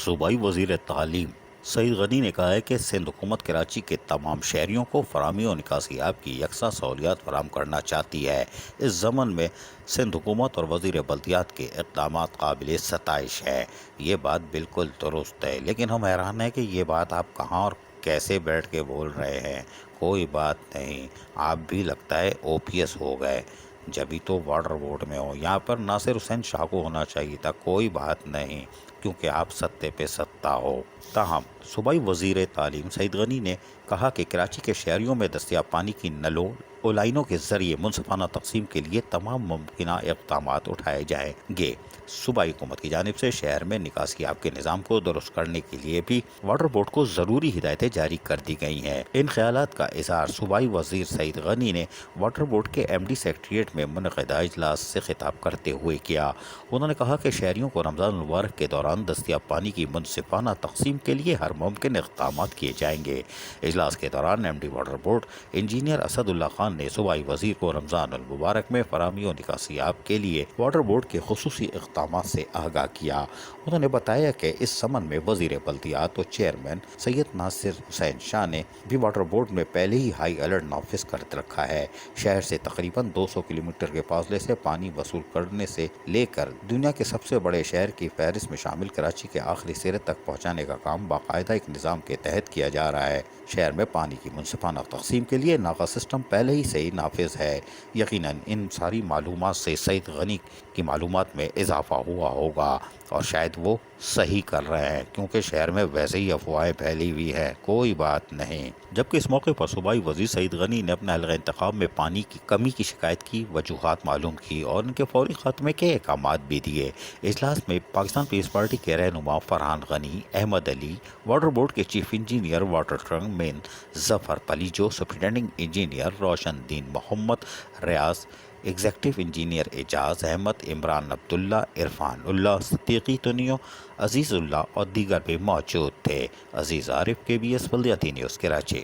صوبائی وزیر تعلیم سعید غنی نے کہا ہے کہ سندھ حکومت کراچی کے تمام شہریوں کو فراہمی و نکاسیاب کی یکساں سہولیات فراہم کرنا چاہتی ہے۔ اس ضمن میں سندھ حکومت اور وزیر بلدیات کے اقدامات قابل ستائش ہے۔ یہ بات بالکل درست ہے، لیکن ہم حیران ہیں کہ یہ بات آپ کہاں اور کیسے بیٹھ کے بول رہے ہیں۔ کوئی بات نہیں، آپ بھی لگتا ہے او پی ایس ہو گئے، جبھی تو واٹر بورڈ میں ہو۔ یہاں پر ناصر حسین شاہ کو ہونا چاہیے تھا۔ کوئی بات نہیں، کیونکہ آپ ستے پہ ستا ہو۔ تاہم صوبائی وزیر تعلیم سعید غنی نے کہا کہ کراچی کے شہریوں میں دستیاب پانی کی نلوں اور لائنوں کے ذریعے منصفانہ تقسیم کے لیے تمام ممکنہ اقدامات اٹھائے جائیں گے۔ صوبائی حکومت کی جانب سے شہر میں نکاسیاب کے نظام کو درست کرنے کے لیے بھی واٹر بورڈ کو ضروری ہدایتیں جاری کر دی گئی ہیں۔ ان خیالات کا اظہار صوبائی وزیر سعید غنی نے واٹر بورڈ کے ایم ڈی سیکریٹریٹ میں منعقدہ اجلاس سے خطاب کرتے ہوئے کیا۔ انہوں نے کہا کہ شہریوں کو رمضان المبارک کے دوران دستیاب پانی کی منصفانہ تقسیم کے لیے ہر ممکن اقدامات کیے جائیں گے۔ اجلاس کے دوران M D water board engineer Asad Ullah Khan نے صوبائی وزیر کو رمضان المبارک میں فراہمی و نکاسیاب کے لیے واٹر بورڈ کے خصوصی اقدامات سے آگاہ کیا۔ انہوں نے بتایا کہ اس سمن میں وزیر بلدیات اور چیئرمین سید ناصر حسین شاہ نے بھی واٹر بورڈ میں پہلے ہی ہائی الرٹ نافذ کر رکھا ہے۔ شہر سے تقریباً 200 کلومیٹر کے فاصلے سے پانی وصول کرنے سے لے کر دنیا کے سب سے بڑے شہر کی فہرست میں شامل کراچی کے آخری سرے تک پہنچانے کا کام باقاعدہ ایک نظام کے تحت کیا جا رہا ہے۔ شہر میں پانی کی منصفانہ تقسیم کے لیے ناقہ سسٹم پہلے ہی سے ہی نافذ ہے۔ یقیناً ان ساری معلومات سے سعید غنی کی معلومات میں اضافہ ہوا ہوگا اور شاید وہ صحیح کر رہے ہیں، کیونکہ شہر میں ویسے ہی افواہیں پھیلی ہوئی ہے۔ کوئی بات نہیں۔ جبکہ اس موقع پر صوبائی وزیر سعید غنی نے اپنے حلقہ انتخاب میں پانی کی کمی کی شکایت کی وجوہات معلوم کی اور ان کے فوری خاتمے کے احکامات بھی دیے۔ اجلاس میں پاکستان پیپلز پارٹی کے رہنما فرحان غنی، احمد علی، واٹر بورڈ کے چیف انجینئر واٹر ٹرنک مین ظفر پلیجو، سپرنٹینڈنگ انجینئر روشن دین محمد ریاض، ایگزیکٹو انجینئر اعجاز احمد، عمران عبداللہ، عرفان اللہ، صدیقی تنیو، عزیز اللہ اور دیگر بھی موجود تھے۔ عزیز عارف، KBS بلدیاتی نیوز، کراچی۔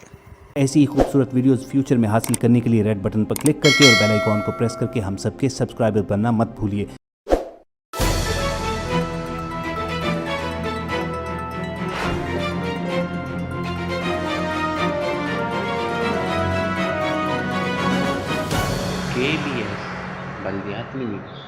ایسی ہی خوبصورت ویڈیوز فیوچر میں حاصل کرنے کے لیے ریڈ بٹن پر کلک کر کے اور بیل آئیکن کو پریس کر کے ہم سب کے سبسکرائبر بننا مت بھولیے۔ KBS بلدیاتی نیوز۔